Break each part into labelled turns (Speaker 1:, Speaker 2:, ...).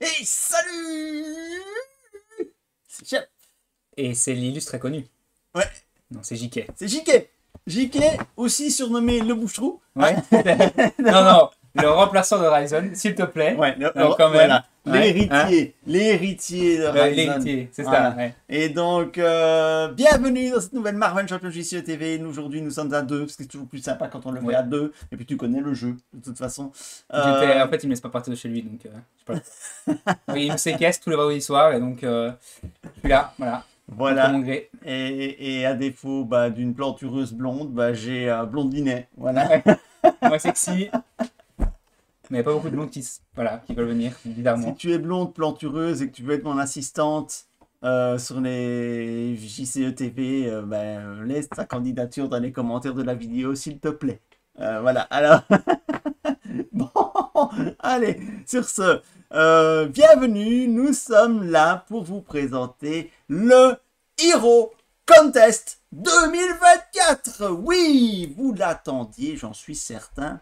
Speaker 1: Hey, salut! C'est Chef.
Speaker 2: Et c'est l'illustre très connu.
Speaker 1: Ouais,
Speaker 2: Non, c'est JK.
Speaker 1: c'est JK. JK, aussi surnommé le bouche-trou.
Speaker 2: Ouais. Non, non, le remplaçant de Ryzen, s'il te plaît.
Speaker 1: Ouais,
Speaker 2: Non, quand même.
Speaker 1: voilà.
Speaker 2: Ouais, hein.
Speaker 1: L'héritier de Ryzen.
Speaker 2: L'héritier, c'est
Speaker 1: Voilà.
Speaker 2: ça. Ouais.
Speaker 1: Et donc, bienvenue dans cette nouvelle Marvel Champions JCE TV. Aujourd'hui, nous sommes à deux, parce que c'est toujours plus sympa quand on le fait
Speaker 2: Ouais.
Speaker 1: à deux. Et puis, tu connais le jeu, de toute façon.
Speaker 2: En fait, il me laisse pas partir de chez lui, donc je sais pas. Oui, il me séquestre tous les vendredis soirs, et donc je suis là, voilà.
Speaker 1: Voilà.
Speaker 2: Contre mon gré.
Speaker 1: Et à défaut d'une plantureuse blonde, j'ai Blondinet. Voilà.
Speaker 2: Ouais. Moi, sexy. Mais il n'y a pas beaucoup de blondes qui veulent venir,
Speaker 1: Si
Speaker 2: bizarrement.
Speaker 1: tu es blonde, plantureuse et que tu veux être mon assistante sur les JCE TV, laisse ta candidature dans les commentaires de la vidéo, s'il te plaît. Voilà, alors... Bon, allez, sur ce, bienvenue, nous sommes là pour vous présenter le Hero Contest 2024. Oui, vous l'attendiez, j'en suis certain.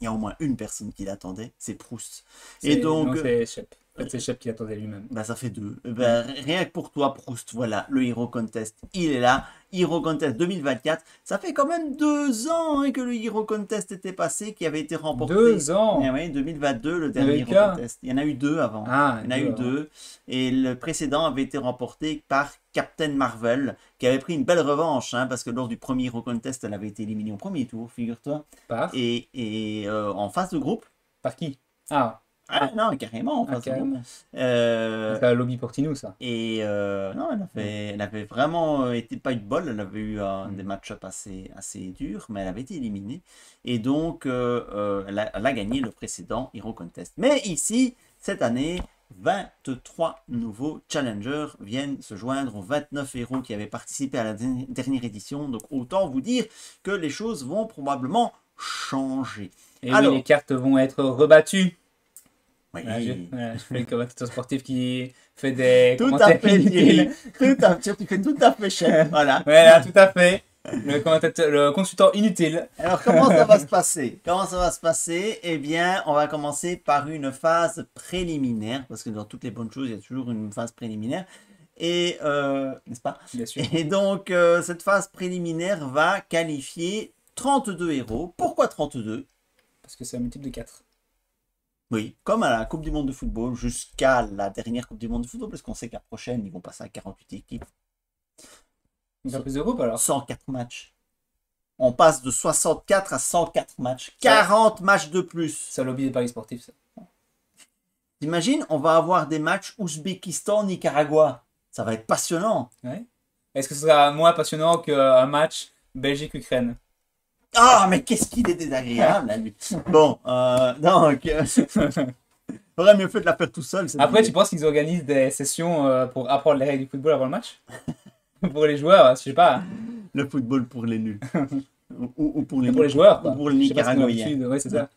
Speaker 1: Il y a au moins une personne qui l'attendait, c'est Proust. Et donc,
Speaker 2: Non, c'est Shep. En fait, c'est Shep qui attendait lui-même.
Speaker 1: ça fait deux. Rien que pour toi, Proust, voilà, le Hero Contest, il est là. Hero Contest 2024. Ça fait quand même 2 ans que le Hero Contest était passé, qui avait été remporté.
Speaker 2: 2 ans.
Speaker 1: Eh oui, 2022, le
Speaker 2: Il y en avait
Speaker 1: dernier Hero
Speaker 2: qu'un.
Speaker 1: Contest. Il y en a eu 2 avant.
Speaker 2: Ah,
Speaker 1: Il y en a eu 2. Et le précédent avait été remporté par Captain Marvel, qui avait pris une belle revanche, hein, parce que lors du premier Hero Contest, elle avait été éliminée au premier tour, figure-toi.
Speaker 2: Par
Speaker 1: En phase de groupe.
Speaker 2: Par qui? Ah,
Speaker 1: Ah non, carrément, en phase de groupe.
Speaker 2: carrément. C'est un lobby pour Tinou, ça.
Speaker 1: Non, elle avait vraiment été pas eu de bol, elle avait eu des match-ups assez durs, mais elle avait été éliminée. Et donc, elle a gagné le précédent Hero Contest. Mais ici, cette année, 23 nouveaux challengers viennent se joindre aux 29 héros qui avaient participé à la dernière édition. Donc, autant vous dire que les choses vont probablement changer.
Speaker 2: Et
Speaker 1: Alors,
Speaker 2: oui, les cartes vont être rebattues.
Speaker 1: oui,
Speaker 2: Je fais le commentateur sportif qui fait des
Speaker 1: tout à
Speaker 2: commentaires
Speaker 1: fait,
Speaker 2: inutiles.
Speaker 1: Thierry. Tu fais tout à fait cher. Voilà.
Speaker 2: Voilà, tout à fait. Le consultant inutile.
Speaker 1: Alors, comment ça va se passer? Comment ça va se passer? Eh bien, on va commencer par une phase préliminaire, parce que dans toutes les bonnes choses, il y a toujours une phase préliminaire. Et, n'est-ce pas?
Speaker 2: Bien sûr.
Speaker 1: Et donc, cette phase préliminaire va qualifier 32 héros. Pourquoi 32?
Speaker 2: Parce que c'est un multiple de 4.
Speaker 1: Oui, comme à la Coupe du Monde de football, jusqu'à la dernière Coupe du Monde de football, parce qu'on sait que la prochaine, ils vont passer à 48 équipes.
Speaker 2: Donc un plus de groupe alors.
Speaker 1: 104 matchs. On passe de 64 à 104 matchs. 40 matchs de plus.
Speaker 2: C'est un lobby des paris sportifs, ça.
Speaker 1: T'imagines, on va avoir des matchs Ouzbékistan-Nicaragua. Ça va être passionnant.
Speaker 2: Ouais. Est-ce que ce sera moins passionnant qu'un match Belgique-Ukraine?
Speaker 1: Ah, mais qu'est-ce qu'il est désagréable, là, lui. Bon, donc... J'aurais mieux fait de la faire tout seul.
Speaker 2: Après, tu penses qu'ils organisent des sessions pour apprendre les règles du football avant le match? Pour les joueurs, je sais pas.
Speaker 1: Le football pour les nuls. ou pour les,
Speaker 2: Pour les joueurs,
Speaker 1: ou
Speaker 2: quoi.
Speaker 1: pour les
Speaker 2: Je sais pas ce qu'ils ont
Speaker 1: Nicaraguayens.
Speaker 2: l'habitude. Ouais, c'est ça.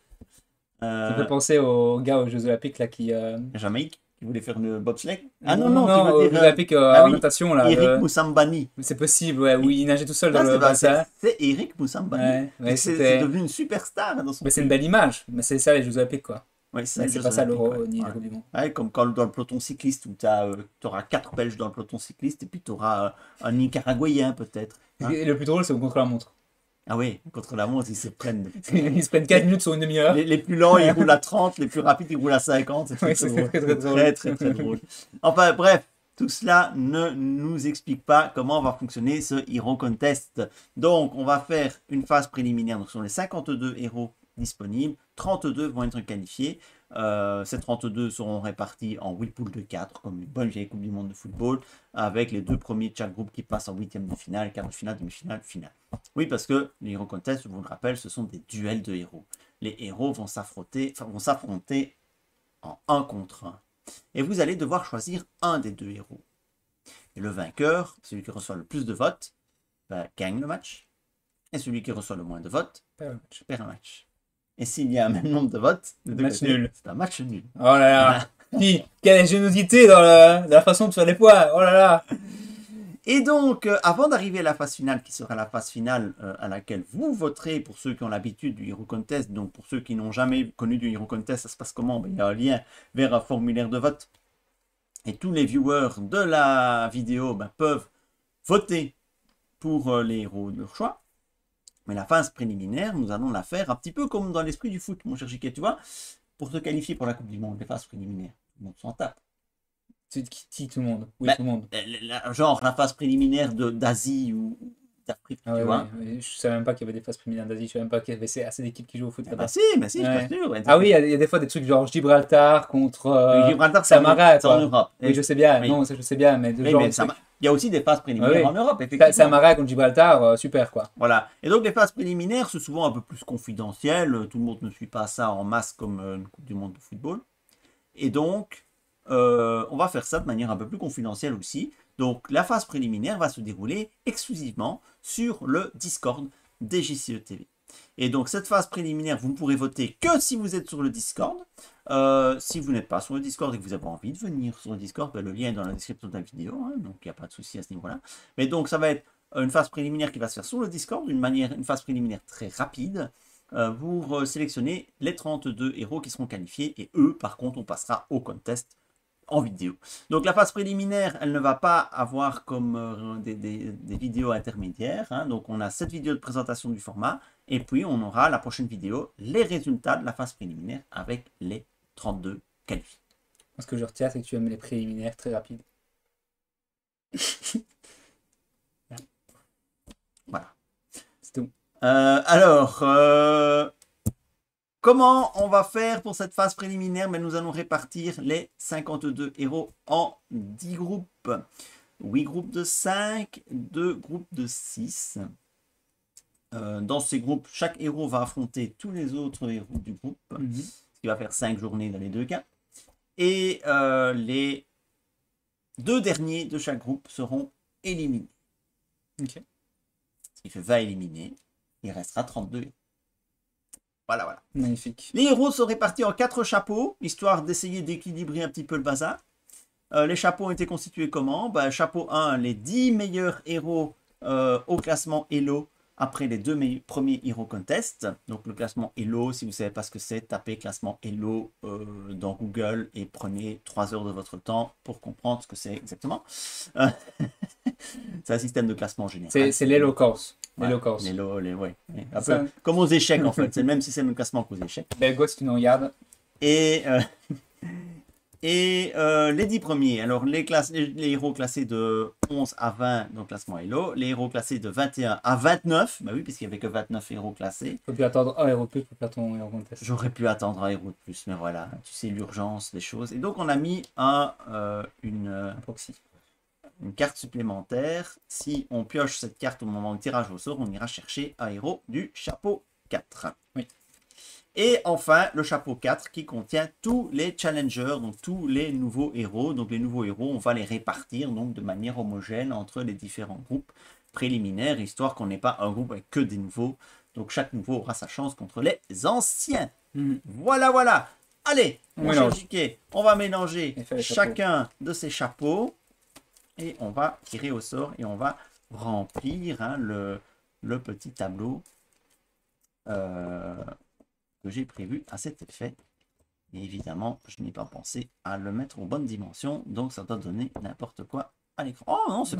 Speaker 1: Euh,
Speaker 2: Ça me fait penser aux gars aux Jeux Olympiques là qui.
Speaker 1: Jamaïque, qui voulait faire le bobsleigh. Ah non, non, tu
Speaker 2: aux
Speaker 1: veux
Speaker 2: Jeux
Speaker 1: dire...
Speaker 2: Olympiques
Speaker 1: ah
Speaker 2: en
Speaker 1: oui,
Speaker 2: natation là.
Speaker 1: Eric Moussambani.
Speaker 2: C'est possible, ouais, où il nageait tout seul dans
Speaker 1: Ah,
Speaker 2: le
Speaker 1: c'est pas-
Speaker 2: bassin.
Speaker 1: c'est Eric Moussambani.
Speaker 2: Ouais, ouais,
Speaker 1: C'est
Speaker 2: c'était.
Speaker 1: devenu une superstar dans son
Speaker 2: Mais c'est une belle image. Mais c'est ça les Jeux Olympiques quoi.
Speaker 1: Ouais,
Speaker 2: Mais
Speaker 1: les
Speaker 2: c'est
Speaker 1: Jeux
Speaker 2: pas ça
Speaker 1: Olympiques,
Speaker 2: l'Euro
Speaker 1: ouais.
Speaker 2: ni
Speaker 1: Ouais.
Speaker 2: la Coupe du Monde.
Speaker 1: Ouais, comme quand dans le peloton cycliste où tu auras 4 Belges dans le peloton cycliste et puis tu auras un Nicaraguayen peut-être. Hein.
Speaker 2: Et le plus drôle, c'est au contre-la-montre.
Speaker 1: Ah oui, contre la montre, ils se prennent.
Speaker 2: Ils se prennent 4 minutes sur une demi-heure.
Speaker 1: Les plus lents, ils roulent à 30, les plus rapides, ils roulent à 50. C'est
Speaker 2: Oui,
Speaker 1: très
Speaker 2: c'est
Speaker 1: drôle.
Speaker 2: très, très drôle.
Speaker 1: Très, très, très drôle. Enfin, bref, tout cela ne nous explique pas comment va fonctionner ce Hero Contest. Donc, on va faire une phase préliminaire. Donc, ce sont les 52 héros disponibles. 32 vont être qualifiés. Ces 32 seront répartis en 8 poules de 4, comme une bonne vieille Coupe du Monde de football, avec les 2 premiers de chaque groupe qui passent en 8e de finale, quart de finale, demi-finale, finale. Oui, parce que les Hero Contest, je vous le rappelle, ce sont des duels de héros. Les héros vont s'affronter en 1 contre 1. Et vous allez devoir choisir un des 2 héros. Et le vainqueur, celui qui reçoit le plus de votes, gagne le match. Et celui qui reçoit le moins de votes perd un match. Et s'il y a un même nombre de votes, de deux
Speaker 2: Match
Speaker 1: côtés,
Speaker 2: nul.
Speaker 1: c'est un match nul.
Speaker 2: Oh là là. Quelle ingéniosité dans la façon de faire les poids. Oh là là.
Speaker 1: Et donc, avant d'arriver à la phase finale, qui sera la phase finale à laquelle vous voterez pour ceux qui ont l'habitude du Hero Contest, donc pour ceux qui n'ont jamais connu du Hero Contest, ça se passe comment? Ben, il y a un lien vers un formulaire de vote. Et tous les viewers de la vidéo ben, peuvent voter pour les héros de leur choix. Mais la phase préliminaire, nous allons la faire un petit peu comme dans l'esprit du foot, mon cher Jiquet, tu vois. Pour te qualifier pour la Coupe du Monde, les phases préliminaires, tout le monde s'en tape.
Speaker 2: Qui tout le monde? Oui,
Speaker 1: Ben,
Speaker 2: tout le monde.
Speaker 1: Genre la phase préliminaire d'Asie ou d'Afrique,
Speaker 2: Ah
Speaker 1: tu
Speaker 2: ouais,
Speaker 1: vois.
Speaker 2: ouais. Je savais même pas qu'il y avait des phases préliminaires d'Asie, je savais même pas qu'il y avait assez d'équipes qui jouent au foot
Speaker 1: Ah
Speaker 2: là-bas.
Speaker 1: bah si, je
Speaker 2: Ouais.
Speaker 1: t'assure. Ouais,
Speaker 2: Ah oui, il y a des fois des trucs genre Gibraltar contre
Speaker 1: Gibraltar, c'est
Speaker 2: Samara,
Speaker 1: c'est en
Speaker 2: quoi.
Speaker 1: Europe.
Speaker 2: Oui, je sais bien,
Speaker 1: Oui.
Speaker 2: non, ça je sais bien, mais de
Speaker 1: Oui,
Speaker 2: genre
Speaker 1: mais
Speaker 2: de trucs.
Speaker 1: il y a aussi des phases préliminaires
Speaker 2: Ouais, oui.
Speaker 1: en Europe, effectivement.
Speaker 2: Samara contre Gibraltar, super quoi.
Speaker 1: Voilà. Et donc les phases préliminaires, c'est souvent un peu plus confidentiel. Tout le monde ne suit pas ça en masse comme une Coupe du Monde de football. Et donc, on va faire ça de manière un peu plus confidentielle aussi. Donc la phase préliminaire va se dérouler exclusivement sur le Discord des JCE TV. Et donc cette phase préliminaire, vous ne pourrez voter que si vous êtes sur le Discord. Si vous n'êtes pas sur le Discord et que vous avez envie de venir sur le Discord, ben, le lien est dans la description de la vidéo, hein, donc il n'y a pas de souci à ce niveau-là. Mais donc ça va être une phase préliminaire qui va se faire sur le Discord, une phase préliminaire très rapide, pour sélectionner les 32 héros qui seront qualifiés, et eux, par contre, on passera au contest en vidéo. Donc la phase préliminaire, elle ne va pas avoir comme des vidéos intermédiaires, hein. Donc on a cette vidéo de présentation du format, et puis on aura la prochaine vidéo, les résultats de la phase préliminaire avec les 32 qualifiés.
Speaker 2: Ce que je retiens, c'est que tu aimes les préliminaires très rapides.
Speaker 1: Voilà.
Speaker 2: C'est tout.
Speaker 1: Alors, comment on va faire pour cette phase préliminaire? Mais nous allons répartir les 52 héros en 10 groupes. 8 groupes de 5, 2 groupes de 6. Dans ces groupes, chaque héros va affronter tous les autres héros du groupe, ce qui va faire 5 journées dans les deux cas. Et les 2 derniers de chaque groupe seront éliminés.
Speaker 2: Ok.
Speaker 1: Ce qui fait 20 éliminés. Il restera 32 héros. Voilà, voilà.
Speaker 2: Magnifique.
Speaker 1: Les héros sont répartis en 4 chapeaux, histoire d'essayer d'équilibrer un petit peu le bazar. Les chapeaux ont été constitués comment? Chapeau 1, les 10 meilleurs héros au classement Elo après les 2 premiers Hero Contest. Donc le classement Elo, si vous ne savez pas ce que c'est, tapez classement Elo dans Google et prenez 3 heures de votre temps pour comprendre ce que c'est exactement. C'est un système de classement général.
Speaker 2: C'est l'Elo Corse.
Speaker 1: Ouais,
Speaker 2: L'Elo Corse.
Speaker 1: ouais. Un peu comme aux échecs en fait, c'est le même système de classement qu'aux échecs.
Speaker 2: Belgo, si tu nous regardes.
Speaker 1: Et les 10 premiers, alors les héros classés de 11 à 20 dans le classement Elo, les héros classés de 21 à 29, bah oui, puisqu'il n'y avait que 29 héros classés.
Speaker 2: Faut plus attendre un héros de plus pour faire ton héros contest.
Speaker 1: J'aurais pu attendre un héros de plus, mais voilà, tu sais, l'urgence des choses. Et donc on a mis une carte supplémentaire. Si on pioche cette carte au moment du tirage au sort, on ira chercher un héros du chapeau 4.
Speaker 2: Oui.
Speaker 1: Et enfin, le chapeau 4 qui contient tous les challengers, donc tous les nouveaux héros. Donc les nouveaux héros, on va les répartir donc de manière homogène entre les différents groupes préliminaires, histoire qu'on n'ait pas un groupe avec que des nouveaux. Donc chaque nouveau aura sa chance contre les anciens. Voilà, voilà. Allez, mon cher JK, on va mélanger chacun de ces chapeaux. Et on va tirer au sort et on va remplir hein, le petit tableau que j'ai prévu à cet effet. Et évidemment, je n'ai pas pensé à le mettre aux bonnes dimensions, donc ça doit donner n'importe quoi à l'écran. Oh non, c'est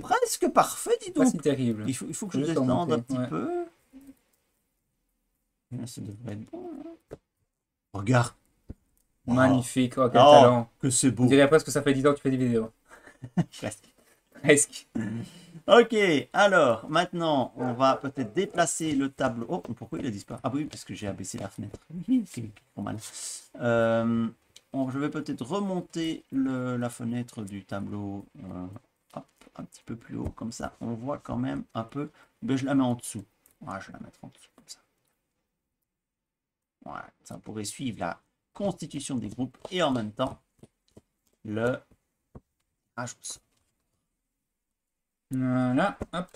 Speaker 1: presque parfait, dis donc.
Speaker 2: Pas si terrible.
Speaker 1: Il faut que je descende un petit peu. Là, ça devrait être bon. Hein. Regarde.
Speaker 2: Magnifique, oh, quel talent.
Speaker 1: Que c'est beau.
Speaker 2: On dirait presque que ça fait 10 ans que tu fais des vidéos. Presque.
Speaker 1: Ok, alors maintenant on va peut-être déplacer le tableau. Oh, pourquoi il a disparu? Ah oui, parce que j'ai abaissé la fenêtre. C'est normal. Je vais peut-être remonter la fenêtre du tableau hop, un petit peu plus haut, comme ça on voit quand même un peu. Ben, je la mets en dessous. Voilà, je vais la mettre en dessous comme ça. Voilà, ça pourrait suivre la constitution des groupes et en même temps le ajout.
Speaker 2: Voilà, hop.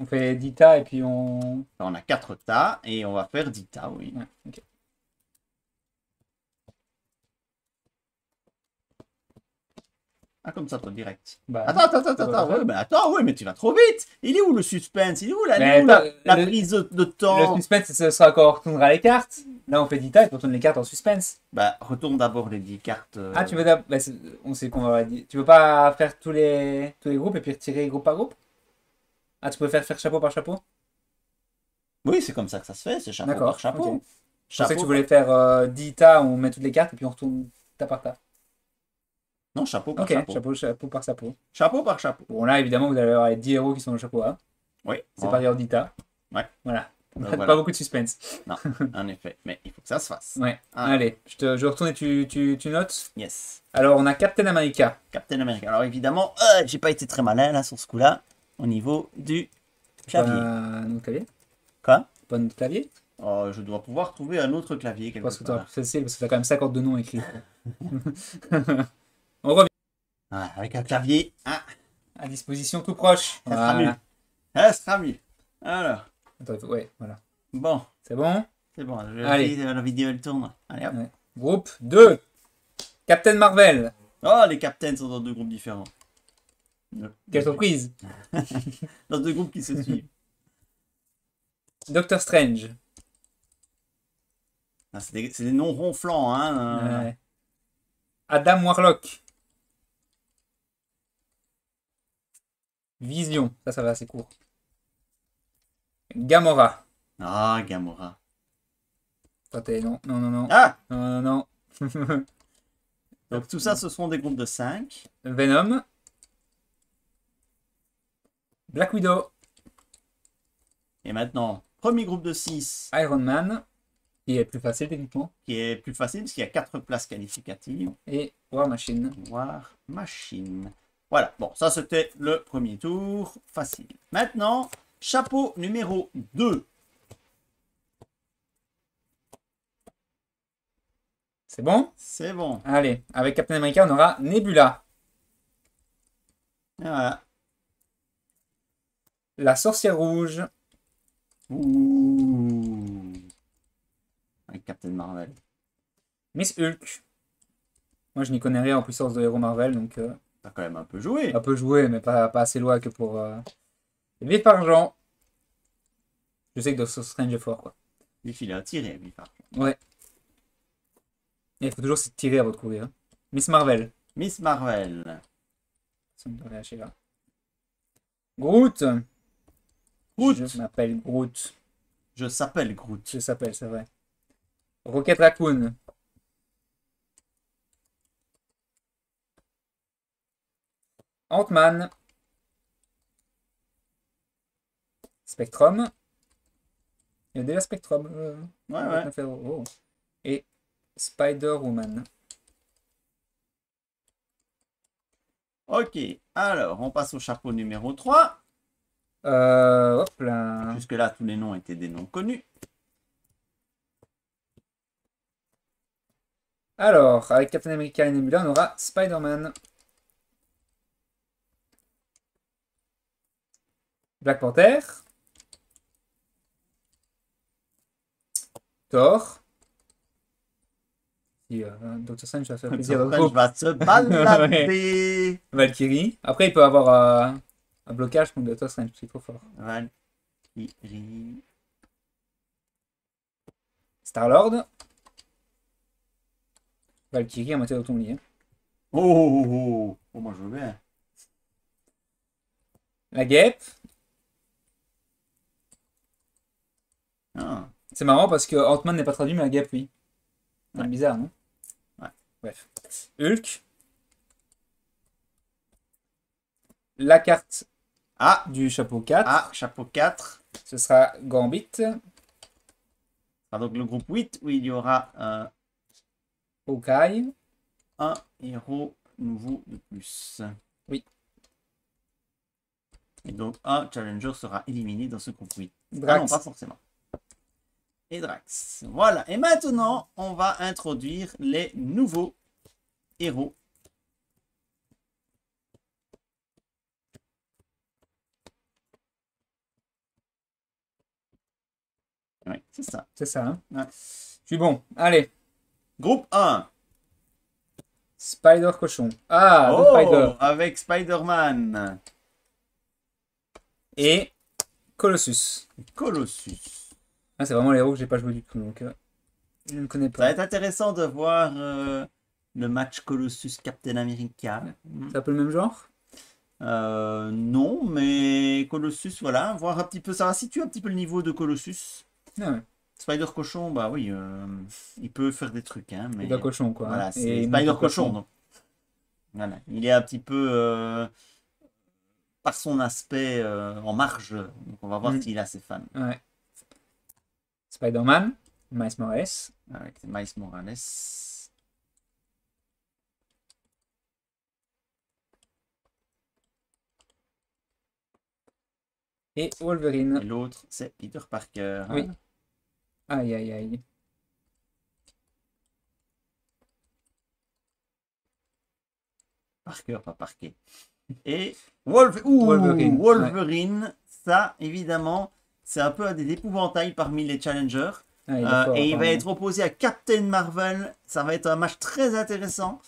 Speaker 2: On fait 10 tas et puis on...
Speaker 1: On a 4 tas et on va faire 10 tas, oui.
Speaker 2: Ouais, okay.
Speaker 1: Ah, comme ça, toi, direct.
Speaker 2: Bah,
Speaker 1: Attends, ouais, mais attends, ouais, mais tu vas trop vite. Il est où le suspense? Il est où la,
Speaker 2: Mais
Speaker 1: la
Speaker 2: le-
Speaker 1: prise de
Speaker 2: Le
Speaker 1: temps?
Speaker 2: suspense, ce sera quand on retournera les cartes. Là, on fait d'Ita et on retourne les cartes en suspense.
Speaker 1: Bah, retourne d'abord les 10 cartes.
Speaker 2: Ah, tu veux d'ab- bah, on sait qu'on va dire. Tu veux pas faire tous les groupes et puis retirer groupe par groupe? Ah, tu peux faire chapeau par chapeau?
Speaker 1: Oui, c'est comme ça que ça se fait, c'est chapeau par
Speaker 2: D'accord,
Speaker 1: chapeau.
Speaker 2: ok. Je pensais que
Speaker 1: Chapeau
Speaker 2: tu
Speaker 1: par...
Speaker 2: voulais faire 10 tas, on met toutes les cartes et puis on retourne tas par tas.
Speaker 1: Non, chapeau par
Speaker 2: Ok,
Speaker 1: chapeau.
Speaker 2: chapeau par chapeau.
Speaker 1: Chapeau par chapeau.
Speaker 2: Bon, là, évidemment, vous allez avoir les 10 héros qui sont dans le chapeau A.
Speaker 1: Oui.
Speaker 2: C'est
Speaker 1: bon.
Speaker 2: pas en 10 tas.
Speaker 1: Ouais.
Speaker 2: Voilà.
Speaker 1: Donc,
Speaker 2: Pas
Speaker 1: voilà.
Speaker 2: beaucoup de suspense.
Speaker 1: Non, en effet. Mais il faut que ça se fasse.
Speaker 2: Ouais.
Speaker 1: Ah.
Speaker 2: Allez, je retourne et tu notes.
Speaker 1: Yes.
Speaker 2: Alors, on a Captain America.
Speaker 1: Captain America. Alors évidemment, j'ai pas été très malin là sur ce coup-là. Au niveau du clavier.
Speaker 2: Pas un autre clavier?
Speaker 1: Quoi?
Speaker 2: Pas un autre clavier?
Speaker 1: Oh, je dois pouvoir trouver un autre clavier
Speaker 2: Je
Speaker 1: quelque
Speaker 2: pense que tu auras
Speaker 1: part.
Speaker 2: plus facile parce que tu as quand même 52 noms écrits. On revient
Speaker 1: Ah, avec un clavier, ah,
Speaker 2: à disposition tout proche.
Speaker 1: ça sera mieux.
Speaker 2: Voilà.
Speaker 1: Ça sera mieux. Alors,
Speaker 2: Attends, ouais, voilà.
Speaker 1: bon,
Speaker 2: C'est bon?
Speaker 1: c'est bon.
Speaker 2: Allez.
Speaker 1: La vidéo elle tourne. Allez hop.
Speaker 2: Ouais. Groupe 2. Captain Marvel.
Speaker 1: Oh, les captains sont dans deux groupes différents.
Speaker 2: Quelle surprise.
Speaker 1: Dans deux groupes qui se suivent.
Speaker 2: Doctor Strange.
Speaker 1: Ah, c'est des noms ronflants, hein.
Speaker 2: Ouais. Adam Warlock. Vision. Ça va, c'est court. Gamora.
Speaker 1: Ah, Gamora.
Speaker 2: Attendez, non, non, non, non.
Speaker 1: Ah,
Speaker 2: Non, non, non.
Speaker 1: donc tout ça, ce sont des groupes de 5.
Speaker 2: Venom. Black Widow.
Speaker 1: Et maintenant, premier groupe de 6,
Speaker 2: Iron Man. Qui est plus facile techniquement.
Speaker 1: qui est plus facile parce qu'il y a 4 places qualificatives.
Speaker 2: Et War Machine.
Speaker 1: War Machine. Voilà, bon, ça c'était le premier tour, facile. Maintenant, chapeau numéro 2.
Speaker 2: C'est bon?
Speaker 1: C'est bon.
Speaker 2: Allez, avec Captain America, on aura Nebula.
Speaker 1: Et voilà.
Speaker 2: La sorcière rouge.
Speaker 1: Ouh. Avec Captain Marvel.
Speaker 2: Miss Hulk. Moi, je n'y connais rien en puissance de héros Marvel, donc
Speaker 1: T'as quand même un peu joué.
Speaker 2: un peu joué, mais pas assez loin que pour. Vif Argent. Je sais que Doctor Strange est fort, quoi.
Speaker 1: Il file à tirer, lui, par contre.
Speaker 2: Ouais. Et il faut toujours se tirer avant de courir. Hein. Miss Marvel.
Speaker 1: Miss Marvel.
Speaker 2: Ça me doit lâcher là. Groot.
Speaker 1: Groot.
Speaker 2: Je m'appelle Groot.
Speaker 1: Je s'appelle Groot.
Speaker 2: Je s'appelle, c'est vrai. Rocket Raccoon. Ant-Man. Spectrum. Il y a déjà Spectrum.
Speaker 1: Ouais.
Speaker 2: Oh. Et Spider-Woman.
Speaker 1: Ok, alors on passe au chapeau numéro 3.
Speaker 2: Hop là.
Speaker 1: Jusque-là, tous les noms étaient des noms connus.
Speaker 2: Alors, avec Captain America et Nebula, on aura Spider-Man. Black Panther. Thor. Si, Doctor Strange va faire plaisir dans le
Speaker 1: Strange
Speaker 2: groupe.
Speaker 1: va se balader.
Speaker 2: Valkyrie. Après, il peut avoir un blocage contre Doctor Strange, c'est trop fort.
Speaker 1: Valkyrie.
Speaker 2: Star-Lord. Valkyrie en matière d'autonomie.
Speaker 1: Oh, moi je veux bien.
Speaker 2: La guêpe.
Speaker 1: Ah.
Speaker 2: C'est marrant parce que Ant-Man n'est pas traduit, mais la guêpe, oui. C'est
Speaker 1: Ouais.
Speaker 2: bizarre, non?
Speaker 1: Ouais.
Speaker 2: Bref. Hulk. La carte
Speaker 1: Ah,
Speaker 2: du chapeau 4.
Speaker 1: chapeau 4.
Speaker 2: Ce sera Gambit.
Speaker 1: Ah, donc le groupe 8 où il y aura
Speaker 2: Hawkeye.
Speaker 1: un héros nouveau de plus.
Speaker 2: Oui.
Speaker 1: Et donc un challenger sera éliminé dans ce groupe 8.
Speaker 2: Drax.
Speaker 1: Ah non, pas forcément. Et Drax. Voilà. Et maintenant, on va introduire les nouveaux héros. Oui, c'est ça.
Speaker 2: C'est ça, hein?
Speaker 1: Ouais.
Speaker 2: Je suis bon. Allez.
Speaker 1: Groupe 1.
Speaker 2: Spider Cochon. Ah, deux
Speaker 1: Oh,
Speaker 2: Spider.
Speaker 1: avec Spider-Man.
Speaker 2: Et Colossus.
Speaker 1: Colossus.
Speaker 2: Ah, c'est vraiment les héros que j'ai pas joué du coup, donc je ne connais
Speaker 1: Ça va
Speaker 2: pas.
Speaker 1: être intéressant de voir le match Colossus-Captain America.
Speaker 2: C'est un peu le même genre?
Speaker 1: Non, mais Colossus, voilà, voir un petit peu, ça va situer un petit peu le niveau de Colossus.
Speaker 2: Ah ouais.
Speaker 1: Spider-Cochon, bah oui, il peut faire des trucs, hein, mais
Speaker 2: Spider Cochon, quoi.
Speaker 1: voilà,
Speaker 2: Hein. Et
Speaker 1: c'est
Speaker 2: il monte au
Speaker 1: Spider-Cochon,
Speaker 2: plafond.
Speaker 1: donc voilà, il est un petit peu par son aspect en marge, donc on va voir
Speaker 2: Mm.
Speaker 1: s'il a ses fans.
Speaker 2: Ouais. Spider-Man. Miles Morales.
Speaker 1: Avec Miles Morales.
Speaker 2: Et
Speaker 1: Et
Speaker 2: Wolverine.
Speaker 1: l'autre, c'est Peter Parker.
Speaker 2: Oui. Aïe, aïe, aïe.
Speaker 1: Parker, pas Parker. Et Wolverine.
Speaker 2: Wolverine.
Speaker 1: Wolverine, ça, évidemment, c'est un peu des épouvantails parmi les challengers.
Speaker 2: Ah, il est fort,
Speaker 1: Et il va
Speaker 2: apparemment.
Speaker 1: être opposé à Captain Marvel. Ça va être un match très intéressant.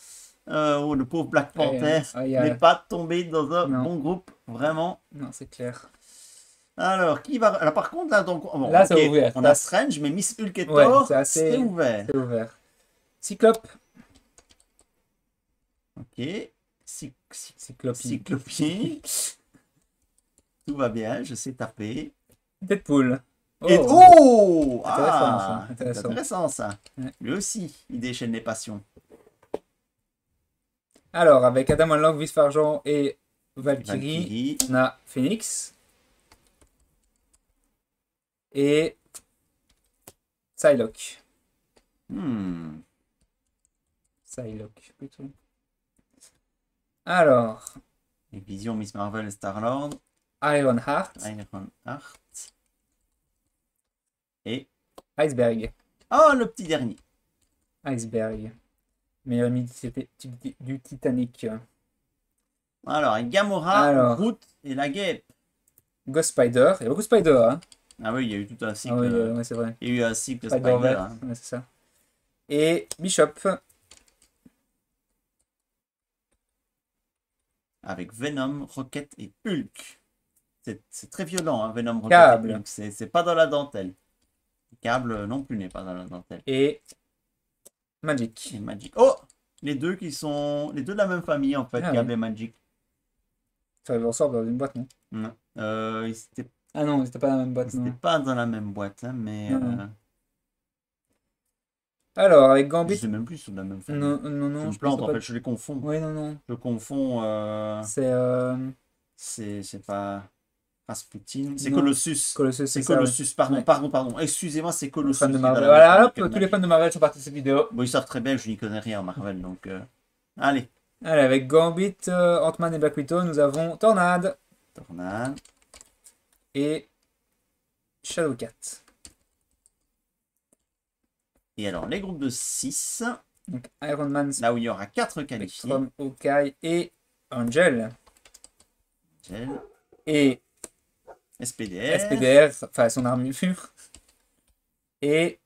Speaker 1: Où le pauvre Black Panther
Speaker 2: Aïe,
Speaker 1: n'est
Speaker 2: aïe.
Speaker 1: pas tombé dans un
Speaker 2: Non.
Speaker 1: bon groupe, vraiment.
Speaker 2: Non, c'est clair.
Speaker 1: Alors, qui va. Alors, par contre, là, donc, bon,
Speaker 2: Là,
Speaker 1: ok,
Speaker 2: c'est ouvert.
Speaker 1: on
Speaker 2: Là,
Speaker 1: a Strange, mais Miss Hulk et
Speaker 2: ouais,
Speaker 1: Thor,
Speaker 2: c'est assez.
Speaker 1: c'est ouvert.
Speaker 2: C'est ouvert. Cyclope.
Speaker 1: Ok.
Speaker 2: Cyclopie.
Speaker 1: Cyclopie. Tout va bien, je sais taper.
Speaker 2: Deadpool.
Speaker 1: Et
Speaker 2: Oh.
Speaker 1: oh,
Speaker 2: Intéressant,
Speaker 1: ah,
Speaker 2: ça,
Speaker 1: c'est
Speaker 2: intéressant.
Speaker 1: intéressant ça.
Speaker 2: Ouais.
Speaker 1: Lui aussi, il déchaîne les passions.
Speaker 2: Alors, avec Adam Warlock, Vice Argent et Valkyrie,
Speaker 1: Valkyrie.
Speaker 2: on a Phoenix. Et Psylocke.
Speaker 1: Hmm.
Speaker 2: Psylocke, plutôt. Alors,
Speaker 1: Et Vision, Miss Marvel, Star-Lord,
Speaker 2: Ironheart,
Speaker 1: Ironheart. Et.
Speaker 2: Iceberg.
Speaker 1: Oh, le petit dernier.
Speaker 2: Iceberg. Meilleur ennemi du Titanic.
Speaker 1: Alors, et Gamora,
Speaker 2: Alors.
Speaker 1: Groot et la guêpe.
Speaker 2: Ghost Spider. Il y a beaucoup de Spider, hein.
Speaker 1: Ah oui, il y a eu tout un cycle.
Speaker 2: Ah oui, ouais, c'est vrai.
Speaker 1: Il y a eu un cycle
Speaker 2: Spider
Speaker 1: Spider.
Speaker 2: vert,
Speaker 1: Hein.
Speaker 2: ouais, c'est ça. Et Bishop.
Speaker 1: Avec Venom, Rocket et Hulk. C'est très violent, hein, Venom, Rocket
Speaker 2: Cable.
Speaker 1: et Hulk. C'est pas dans la dentelle. Cable non plus n'est pas dans la dentelle.
Speaker 2: Et Magic.
Speaker 1: Et Magic. Oh, les deux qui sont. Les deux de la même famille en fait,
Speaker 2: Ah
Speaker 1: Cable
Speaker 2: oui.
Speaker 1: et Magic.
Speaker 2: Ça en sort dans une boîte, non?
Speaker 1: Non. Ils étaient
Speaker 2: Ah non, c'était pas dans la même boîte, non.
Speaker 1: pas dans la même boîte, hein, mais.
Speaker 2: Non. Alors, avec
Speaker 1: Je
Speaker 2: Gambit.
Speaker 1: sais même plus sur la même famille.
Speaker 2: Non, non,
Speaker 1: Je
Speaker 2: non.
Speaker 1: me
Speaker 2: Je
Speaker 1: plante
Speaker 2: pense
Speaker 1: en
Speaker 2: pas.
Speaker 1: fait, je les confonds.
Speaker 2: Oui, non, non.
Speaker 1: Je confonds.
Speaker 2: C'est
Speaker 1: C'est pas Rasputin. C'est
Speaker 2: Non.
Speaker 1: Colossus.
Speaker 2: Colossus,
Speaker 1: C'est
Speaker 2: ça,
Speaker 1: Colossus, pardon,
Speaker 2: Ouais.
Speaker 1: pardon. Excusez-moi, c'est
Speaker 2: Les
Speaker 1: Colossus.
Speaker 2: fans de
Speaker 1: qui est
Speaker 2: Marvel.
Speaker 1: dans la même
Speaker 2: Voilà,
Speaker 1: famille
Speaker 2: hop,
Speaker 1: que
Speaker 2: tous les
Speaker 1: Magic.
Speaker 2: fans de Marvel sont partis de cette vidéo.
Speaker 1: Bon, ils savent très bien que je n'y connais rien en Marvel, donc. Allez,
Speaker 2: Allez, avec Gambit, Ant-Man et Black Widow, nous avons Tornade
Speaker 1: Tornade.
Speaker 2: et Shadowcat.
Speaker 1: Et alors, les groupes de 6,
Speaker 2: Donc Iron Man,
Speaker 1: là où il y aura 4 qualifiés.
Speaker 2: Spectrum, Hawkeye et Angel.
Speaker 1: Gel,
Speaker 2: Et
Speaker 1: SPDR.
Speaker 2: SPDR, enfin son armure. Et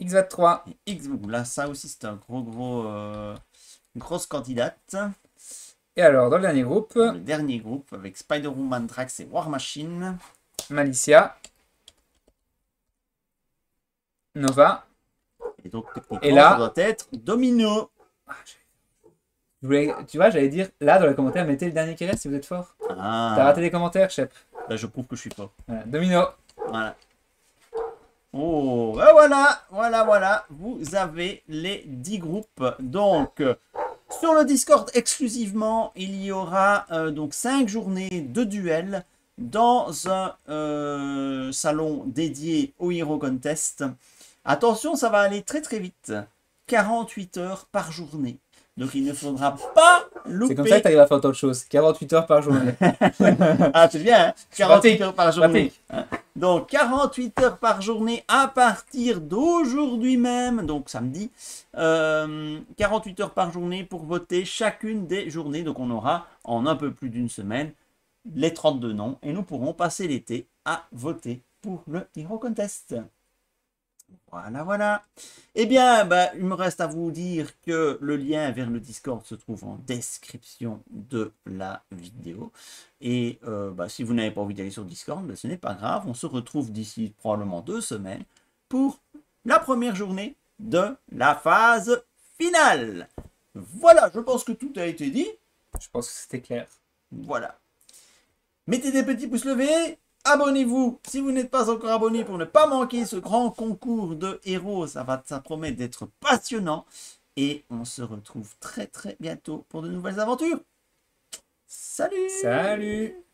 Speaker 2: X-23.
Speaker 1: Et X, là, ça aussi, c'est un une grosse candidate.
Speaker 2: Et alors, dans le dernier groupe,
Speaker 1: Le dernier groupe avec Spider-Woman, Drax et War Machine.
Speaker 2: Malicia, Nova.
Speaker 1: Et donc, techniquement,
Speaker 2: Et là-
Speaker 1: ça doit être Domino.
Speaker 2: Tu vois, j'allais dire, là, dans les commentaires, mettez le dernier qui reste si vous êtes fort. T'as
Speaker 1: Ah,
Speaker 2: raté les commentaires, Shep.
Speaker 1: là, je prouve que je suis fort.
Speaker 2: Voilà, Domino.
Speaker 1: Voilà. Oh, ben voilà. Vous avez les 10 groupes. Donc, sur le Discord exclusivement, il y aura donc 5 journées de duel dans un salon dédié au Hero Contest. Attention, ça va aller très très vite. 48 heures par journée. Donc, il ne faudra pas louper.
Speaker 2: C'est comme ça que t'arrives à faire autre chose. 48 heures par journée.
Speaker 1: Ah, c'est bien, hein, 48
Speaker 2: pratique,
Speaker 1: heures par journée.
Speaker 2: pratique.
Speaker 1: Hein. Donc, 48 heures par journée à partir d'aujourd'hui même, donc samedi. 48 heures par journée pour voter chacune des journées. Donc, on aura en un peu plus d'une semaine les 32 noms et nous pourrons passer l'été à voter pour le Hero Contest. Voilà, voilà. Eh bien, bah, il me reste à vous dire que le lien vers le Discord se trouve en description de la vidéo. Et bah, si vous n'avez pas envie d'aller sur Discord, bah, ce n'est pas grave. On se retrouve d'ici probablement 2 semaines pour la première journée de la phase finale. Voilà, je pense que tout a été dit.
Speaker 2: Je pense que c'était clair.
Speaker 1: Voilà. Mettez des petits pouces levés. Abonnez-vous si vous n'êtes pas encore abonné pour ne pas manquer ce grand concours de héros. Ça promet d'être passionnant. Et on se retrouve très très bientôt pour de nouvelles aventures. Salut!
Speaker 2: Salut!